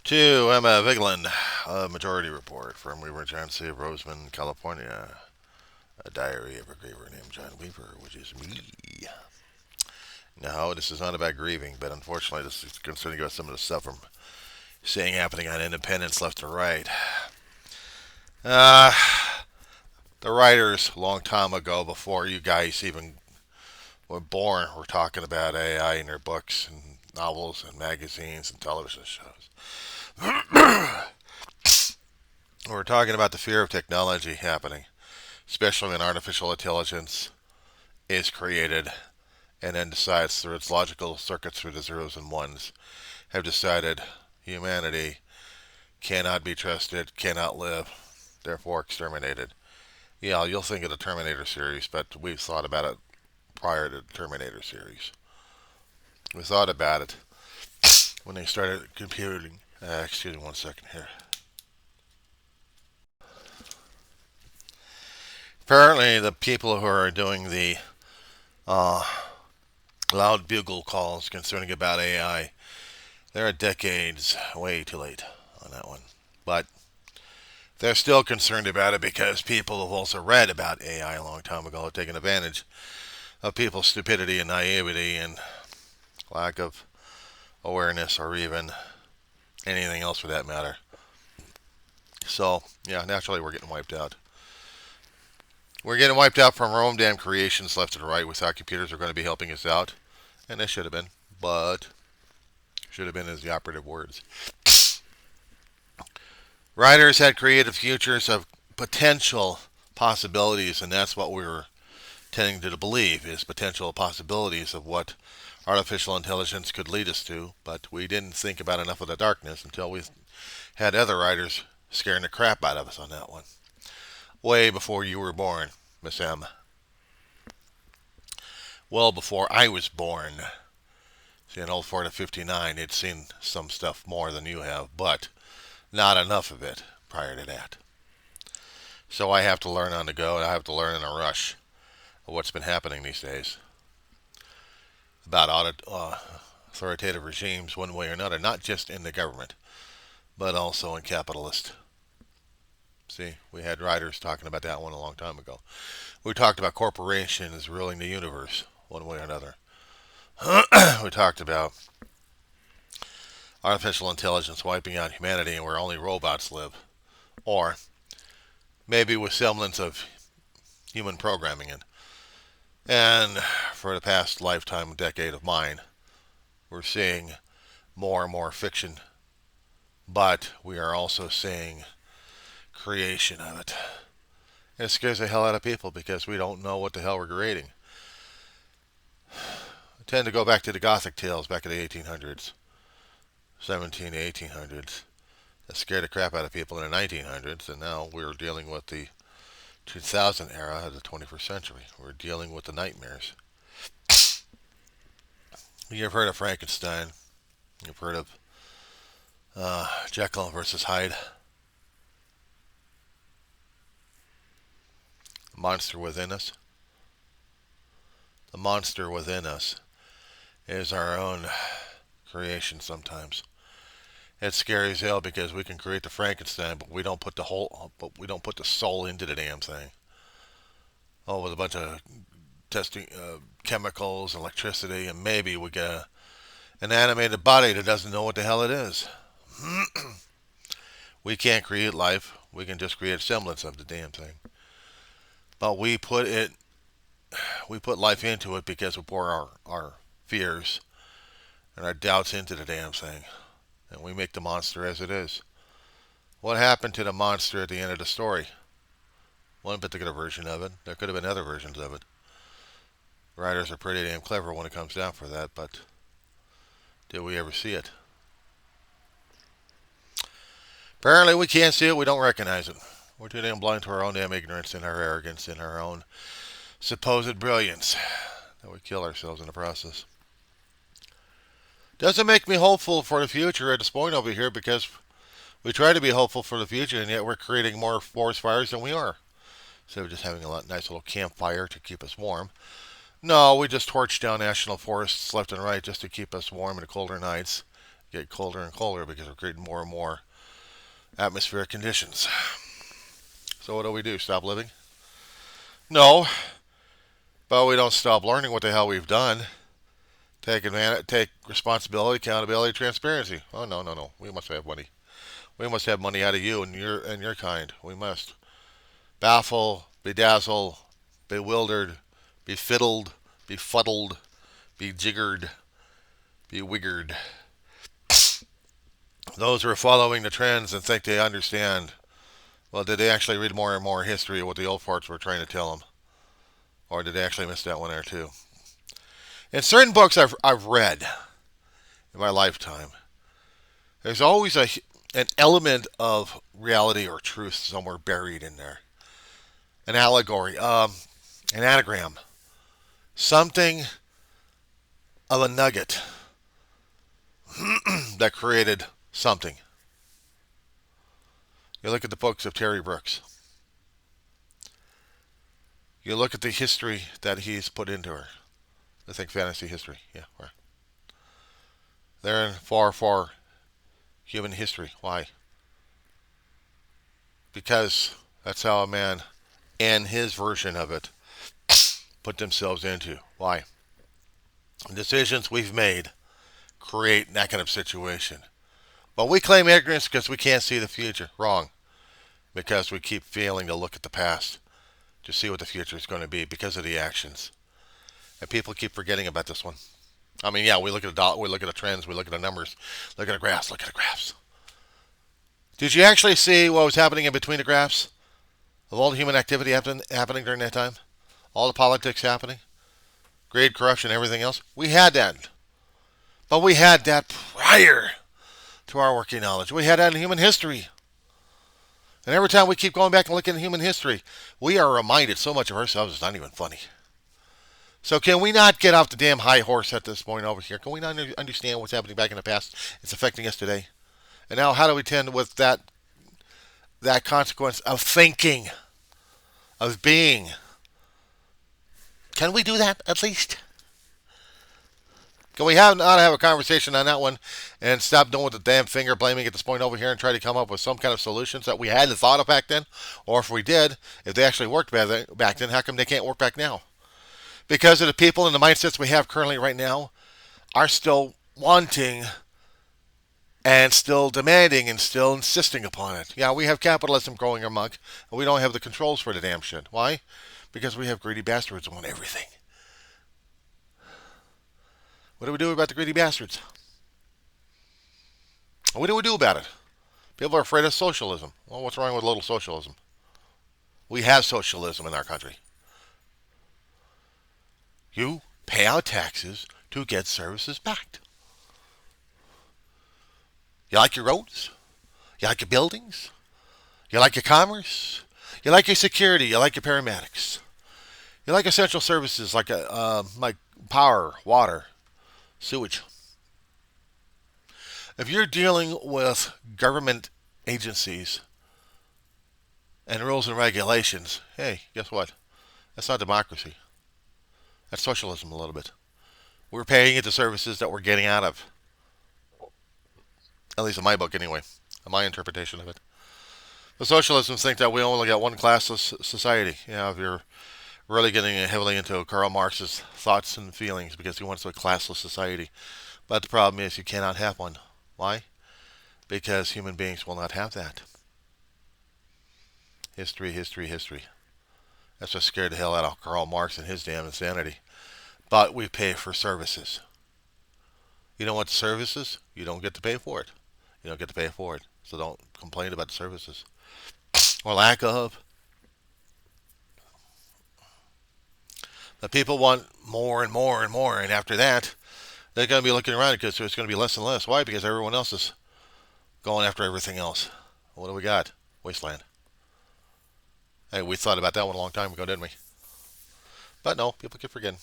To Emma Vigeland, a majority report from Weaver Agency of Roseman, California. A diary of a griever named John Weaver, which is me. No, this is not about grieving, but unfortunately, this is concerning about some of the stuff I'm seeing happening on Independence left to right. Uh, the writers, a long time ago, before you guys even were born, were talking about AI in their books and novels and magazines and television shows. We're talking about the fear of technology happening, especially when artificial intelligence is created and then decides through its logical circuits through the zeros and ones have decided humanity cannot be trusted, cannot live, therefore exterminated. Yeah, you'll think of the Terminator series, but we've thought about it prior to the Terminator series. We thought about it when they started computing. Excuse me one second here. Apparently, the people who are doing the uh, loud bugle calls concerning about AI, they're decades way too late on that one. But they're still concerned about it because people have also read about AI a long time ago, taking advantage of people's stupidity and naivety and lack of awareness or even anything else for that matter. So, yeah, naturally we're getting wiped out. We're getting wiped out from our own damn creations left and right. We thought computers were going to be helping us out, and they should have been, but should have been is the operative words. Writers had creative futures of potential possibilities, and that's what we were tending to believe is potential possibilities of what artificial intelligence could lead us to, but we didn't think about enough of the darkness until we had other writers scaring the crap out of us on that one. Way before you were born, Miss M. Well before I was born. See, an old Ford of 59, it's seen some stuff more than you have, but not enough of it prior to that. So I have to learn on the go, and I have to learn in a rush of what's been happening these days about authoritative regimes one way or another, not just in the government, but also in capitalist. See, we had writers talking about that one a long time ago. We talked about corporations ruling the universe one way or another. We talked about artificial intelligence wiping out humanity and where only robots live. Or maybe with semblance of human programming in. And for the past lifetime, decade of mine, we're seeing more and more fiction, but we are also seeing creation of it. And it scares the hell out of people because we don't know what the hell we're creating. I tend to go back to the Gothic tales back in the 1800s, 17 to 1800s. That scared the crap out of people in the 1900s, and now we're dealing with the 2000 era of the 21st century. We're dealing with the nightmares. You've heard of Frankenstein. You've heard of Jekyll versus Hyde. The monster within us. The monster within us is our own creation sometimes. It's scary as hell because we can create the Frankenstein, but we don't put the soul into the damn thing. Oh, with a bunch of testing chemicals, electricity, and maybe we get an animated body that doesn't know what the hell it is. We can't create life. We can just create a semblance of the damn thing. But we put life into it because we pour our fears and our doubts into the damn thing. And we make the monster as it is. What happened to the monster at the end of the story? One particular version of it. There could have been other versions of it. Writers are pretty damn clever when it comes down for that, but did we ever see it? Apparently we can't see it, we don't recognize it. We're too damn blind to our own damn ignorance and our arrogance and our own supposed brilliance that we kill ourselves in the process. Doesn't make me hopeful for the future at this point over here because we try to be hopeful for the future and yet we're creating more forest fires than we are. So we're just having a nice little campfire to keep us warm. No, we just torch down national forests left and right just to keep us warm in the colder nights get colder and colder because we're creating more and more atmospheric conditions. So what do? Stop living? No, but we don't stop learning what the hell we've done. Take responsibility, accountability, transparency. Oh no, no, no. We must have money. We must have money out of you and your kind. We must baffle, bedazzle, bewildered, befiddled, befuddled, bejiggered, bewiggered. Those who are following the trends and think they understand. Well, did they actually read more and more history of what the old farts were trying to tell them, or did they actually miss that one there too? In certain books I've read in my lifetime, there's always an element of reality or truth somewhere buried in there. An allegory, an anagram, something of a nugget that created something. You look at the books of Terry Brooks. You look at the history that he's put into her. I think fantasy history. Yeah, right. They're in far, far human history. Why? Because that's how a man and his version of it put themselves into. Why? The decisions we've made create that kind of situation. But we claim ignorance because we can't see the future. Wrong. Because we keep failing to look at the past to see what the future is going to be because of the actions. And people keep forgetting about this one. I mean, yeah, we look at we look at the trends, we look at the numbers, look at the graphs, look at the graphs. Did you actually see what was happening in between the graphs? Of all the human activity happening during that time? All the politics happening? Greed, corruption, everything else? We had that. But we had that prior to our working knowledge. We had that in human history. And every time we keep going back and looking at human history, we are reminded so much of ourselves it's not even funny. So can we not get off the damn high horse at this point over here? Can we not understand what's happening back in the past? It's affecting us today. And now how do we tend with that consequence of thinking, of being? Can we do that at least? Can we not have a conversation on that one and stop doing the damn finger blaming at this point over here and try to come up with some kind of solutions that we hadn't thought of back then? Or if we did, if they actually worked back then, how come they can't work back now? Because of the people and the mindsets we have currently right now are still wanting and still demanding and still insisting upon it. Yeah, we have capitalism growing amok, and we don't have the controls for the damn shit. Why? Because we have greedy bastards who want everything. What do we do about the greedy bastards? What do we do about it? People are afraid of socialism. Well, what's wrong with a little socialism? We have socialism in our country. You pay out taxes to get services backed. You like your roads? You like your buildings? You like your commerce? You like your security? You like your paramedics? You like essential services like power, water, sewage? If you're dealing with government agencies and rules and regulations, hey, guess what? That's not democracy. That's socialism a little bit. We're paying into services that we're getting out of. At least in my book, anyway. In my interpretation of it. The socialists think that we only got one classless society. If you're really getting heavily into Karl Marx's thoughts and feelings because he wants a classless society. But the problem is you cannot have one. Why? Because human beings will not have that. History, history, history. That's what scared the hell out of Karl Marx and his damn insanity. But we pay for services. You don't want the services? You don't get to pay for it. You don't get to pay for it. So don't complain about the services. Or lack of. The people want more and more and more. And after that, they're going to be looking around because there's going to be less and less. Why? Because everyone else is going after everything else. What do we got? Wasteland. Hey, we thought about that one a long time ago, didn't we? But no, people keep forgetting.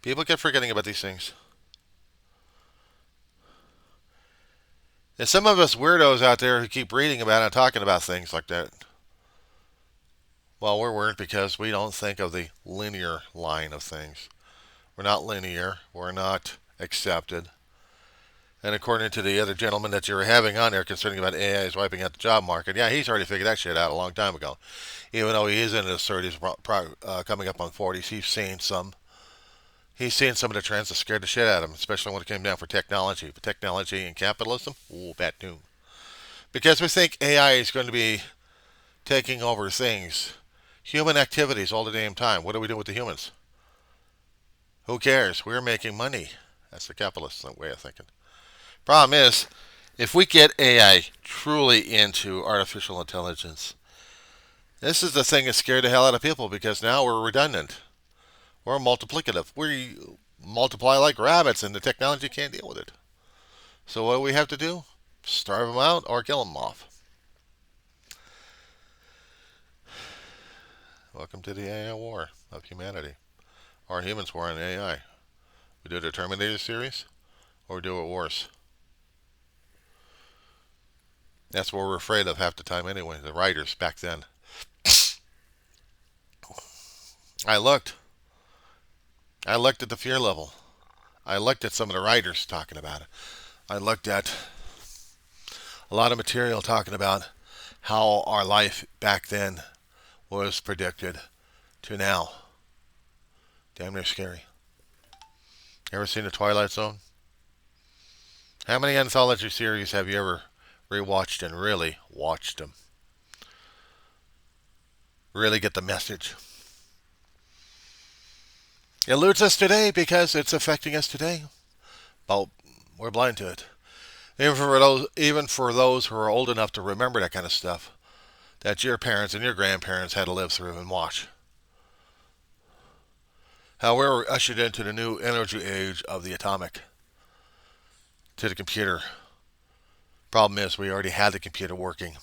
People keep forgetting about these things. And some of us weirdos out there who keep reading about and talking about things like that, well, we're weird because we don't think of the linear line of things. We're not linear. We're not accepted. And according to the other gentleman that you were having on there concerning about AI is wiping out the job market, yeah, he's already figured that shit out a long time ago. Even though he is in his 30s, coming up on 40s, he's seen some. He's seen some of the trends that scared the shit out of him, especially when it came down for technology. But technology and capitalism, ooh, bad news. Because we think AI is going to be taking over things, human activities all the damn time. What do we do with the humans? Who cares? We're making money. That's the capitalist way of thinking. Problem is, if we get AI truly into artificial intelligence, this is the thing that scared the hell out of people because now we're redundant. We're multiplicative. We multiply like rabbits and the technology can't deal with it. So what do we have to do? Starve them out or kill them off. Welcome to the AI war of humanity. Or humans war on AI. We do the Terminator series or we do it worse. That's what we're afraid of half the time anyway, the writers back then. I looked. I looked at the fear level. I looked at some of the writers talking about it. I looked at a lot of material talking about how our life back then was predicted to now. Damn near scary. Ever seen The Twilight Zone? How many anthology series have you ever rewatched and really watched them? Really get the message. It eludes us today because it's affecting us today. But we're blind to it. Even for those who are old enough to remember that kind of stuff that your parents and your grandparents had to live through and watch. How we're ushered into the new energy age of the atomic to the computer. Problem is, we already had the computer working.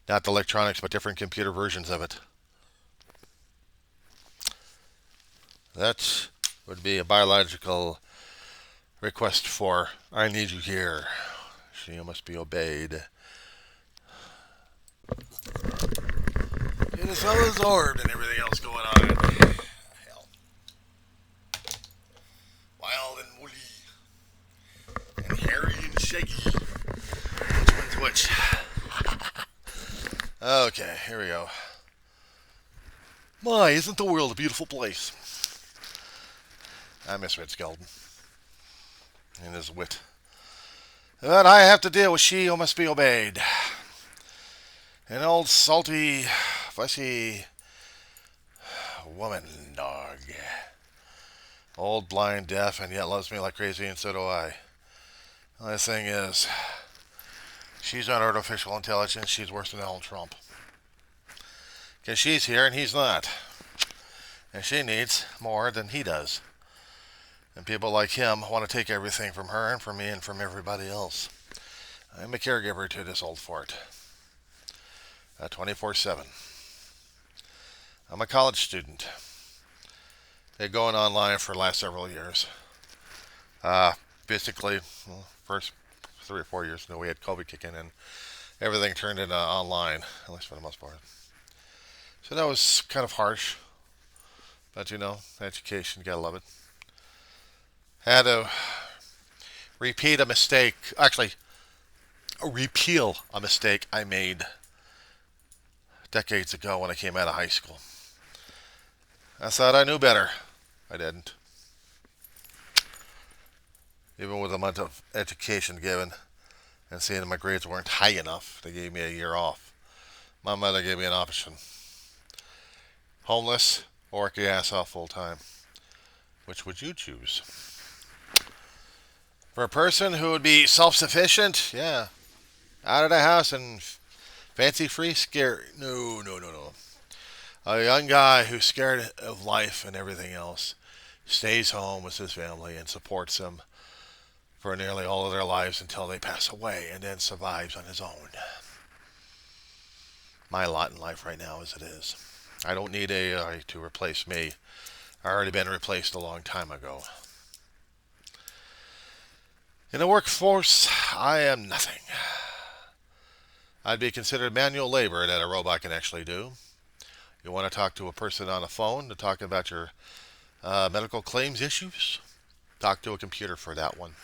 Not the electronics, but different computer versions of it. That would be a biological request for, I need you here. She must be obeyed. It is so absorbed and everything else going on. Hell. Wild and woolly. And hairy and shaggy. Which one's which? Okay, here we go. My, isn't the world a beautiful place? I miss Red Skelton and his wit. But I have to deal with she who must be obeyed. An old salty, fussy woman dog. Old, blind, deaf, and yet loves me like crazy, and so do I. The only thing is, she's not artificial intelligence. She's worse than Donald Trump. Because she's here and he's not. And she needs more than he does. And people like him want to take everything from her and from me and from everybody else. I'm a caregiver to this old fort. 24/7. I'm a college student. Been going online for the last several years. Basically, first 3 or 4 years ago, we had COVID kick in and everything turned into online, at least for the most part. So that was kind of harsh. But education, gotta love it. Had to repeat a mistake. Actually, repeal a mistake I made decades ago when I came out of high school. I thought I knew better. I didn't. Even with a month of education given and seeing that my grades weren't high enough, they gave me a year off. My mother gave me an option. Homeless or work your ass off full time. Which would you choose? For a person who would be self-sufficient, yeah, out of the house and fancy free, scary. No. A young guy who's scared of life and everything else stays home with his family and supports them for nearly all of their lives until they pass away and then survives on his own. My lot in life right now as it is. I don't need AI to replace me. I've already been replaced a long time ago. In the workforce, I am nothing. I'd be considered manual labor that a robot can actually do. You want to talk to a person on the phone to talk about your medical claims issues? Talk to a computer for that one.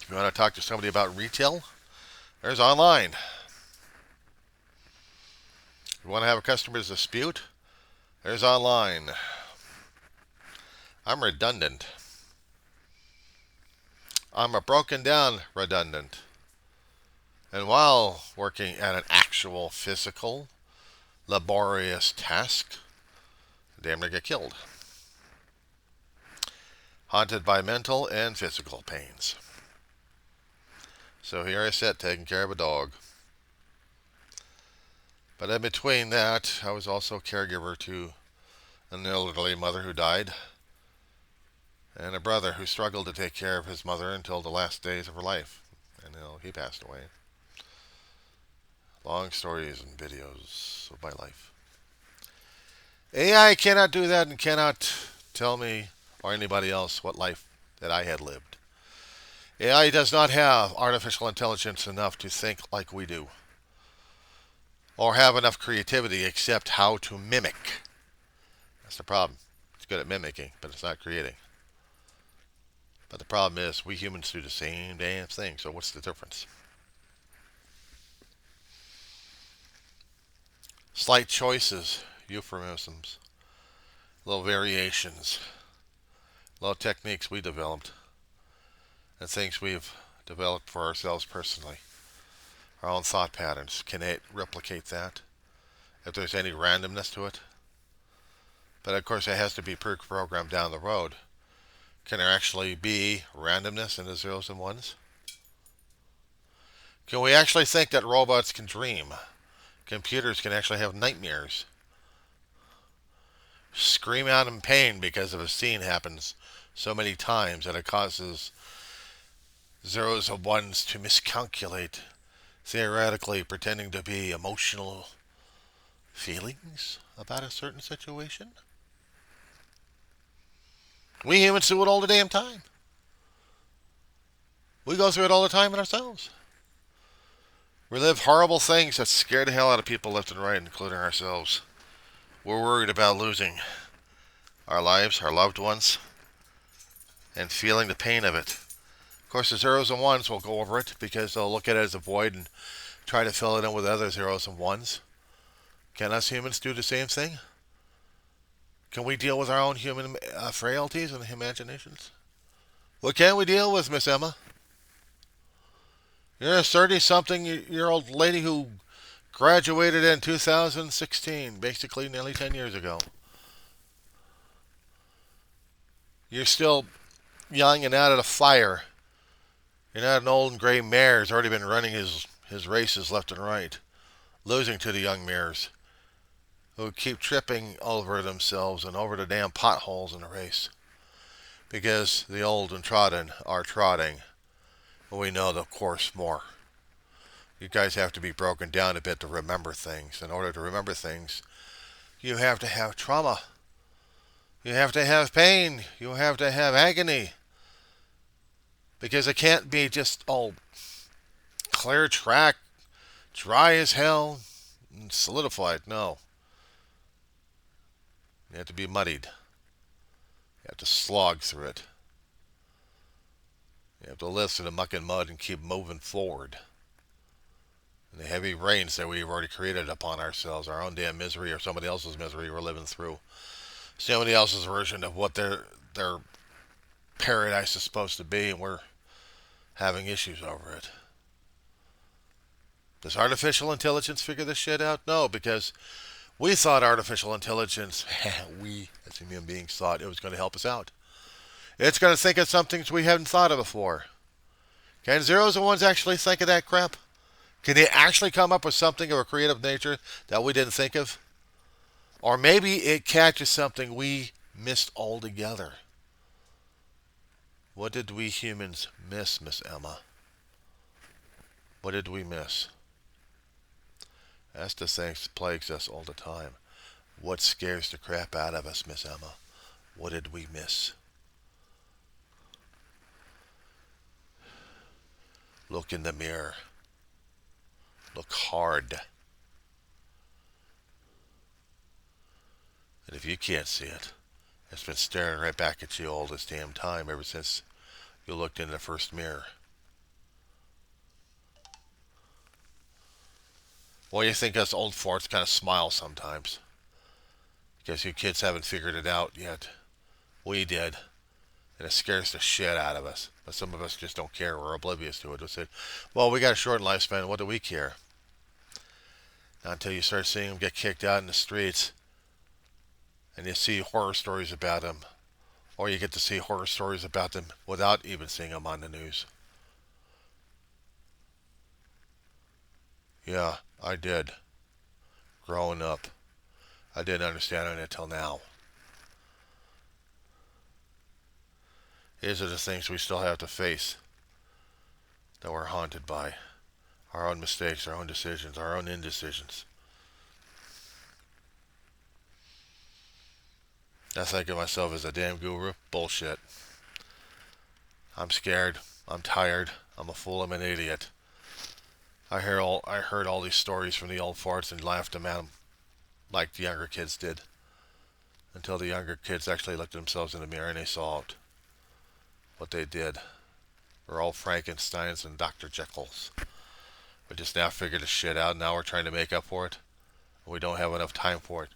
If you want to talk to somebody about retail, there's online. If you want to have a customer's dispute, there's online. I'm redundant. I'm a broken down redundant. And while working at an actual physical, laborious task, damn near get killed. Haunted by mental and physical pains. So here I sit taking care of a dog. But in between that, I was also a caregiver to an elderly mother who died, and a brother who struggled to take care of his mother until the last days of her life. And he passed away. Long stories and videos of my life. AI cannot do that and cannot tell me or anybody else what life that I had lived. AI does not have artificial intelligence enough to think like we do, or have enough creativity except how to mimic. That's the problem. It's good at mimicking, but it's not creating. But the problem is, we humans do the same damn thing, so what's the difference? Slight choices, euphemisms, little variations, little techniques we developed, and things we've developed for ourselves personally. Our own thought patterns. Can it replicate that? If there's any randomness to it? But of course, it has to be pre-programmed down the road. Can there actually be randomness in the zeros and ones? Can we actually think that robots can dream? Computers can actually have nightmares. Scream out in pain because of a scene happens so many times that it causes zeros and ones to miscalculate, theoretically pretending to be emotional feelings about a certain situation. We humans do it all the damn time. We go through it all the time in ourselves. We live horrible things that scare the hell out of people left and right, including ourselves. We're worried about losing our lives, our loved ones, and feeling the pain of it. Of course, the zeros and ones will go over it because they'll look at it as a void and try to fill it in with other zeros and ones. Can us humans do the same thing? Can we deal with our own human frailties and imaginations? What can we deal with, Miss Emma? You're a 30-something-year-old lady who graduated in 2016, basically nearly 10 years ago. You're still young and out of the fire. You're not an old and gray mare who's already been running his races left and right, losing to the young mares who keep tripping over themselves and over the damn potholes in the race because the old and trodden are trotting. We know the course more. You guys have to be broken down a bit to remember things. In order to remember things, you have to have trauma. You have to have pain. You have to have agony. Because it can't be just all clear track, dry as hell, and solidified. No. You have to be muddied. You have to slog through it. You have to live through the muck and mud and keep moving forward. And the heavy rains that we've already created upon ourselves, our own damn misery or somebody else's misery we're living through. Somebody else's version of what their paradise is supposed to be, and we're having issues over it. Does artificial intelligence figure this shit out? No, because we thought artificial intelligence, we as human beings thought it was going to help us out. It's going to think of some things we haven't thought of before. Can zeros and ones actually think of that crap? Can they actually come up with something of a creative nature that we didn't think of? Or maybe it catches something we missed altogether. What did we humans miss, Miss Emma? What did we miss? That's the thing that plagues us all the time. What scares the crap out of us, Miss Emma? What did we miss? Look in the mirror. Look hard. And if you can't see it, it's been staring right back at you all this damn time ever since you looked in the first mirror. Well, you think us old farts kind of smile sometimes because you kids haven't figured it out yet. We did, and it scares the shit out of us. But some of us just don't care. We're oblivious to it. We say, well, we got a short lifespan. What do we care? Not until you start seeing them get kicked out in the streets and you see horror stories about them. Or you get to see horror stories about them without even seeing them on the news. Yeah, I did. Growing up. I didn't understand it until now. These are the things we still have to face that we're haunted by. Our own mistakes, our own decisions, our own indecisions. I think of myself as a damn guru. Bullshit. I'm scared. I'm tired. I'm a fool. I'm an idiot. I heard all these stories from the old farts and laughed them at them like the younger kids did. Until the younger kids actually looked at themselves in the mirror and they saw it. What they did. We're all Frankensteins and Dr. Jekylls. We just now figured the shit out. Now we're trying to make up for it. We don't have enough time for it.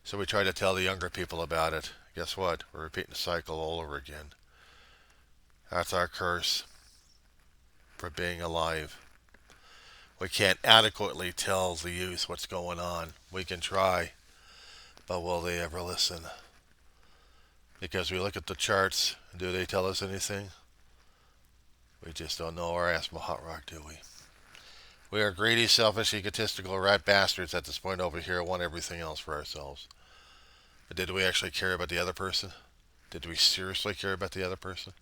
So we try to tell the younger people about it. Guess what? We're repeating the cycle all over again. That's our curse for being alive. We can't adequately tell the youth what's going on. We can try, but will they ever listen? Because we look at the charts, do they tell us anything? We just don't know our ass hot rock, do we? We are greedy, selfish, egotistical rat bastards at this point over here, want everything else for ourselves. But did we actually care about the other person? Did we seriously care about the other person?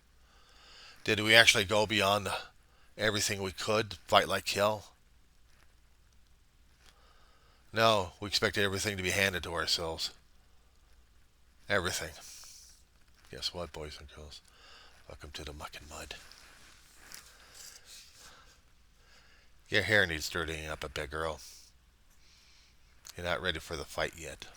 Did we actually go beyond everything we could, fight like hell? No, we expected everything to be handed to ourselves. Everything. Guess what, boys and girls? Welcome to the muck and mud. Your hair needs dirtying up a bit, girl. You're not ready for the fight yet.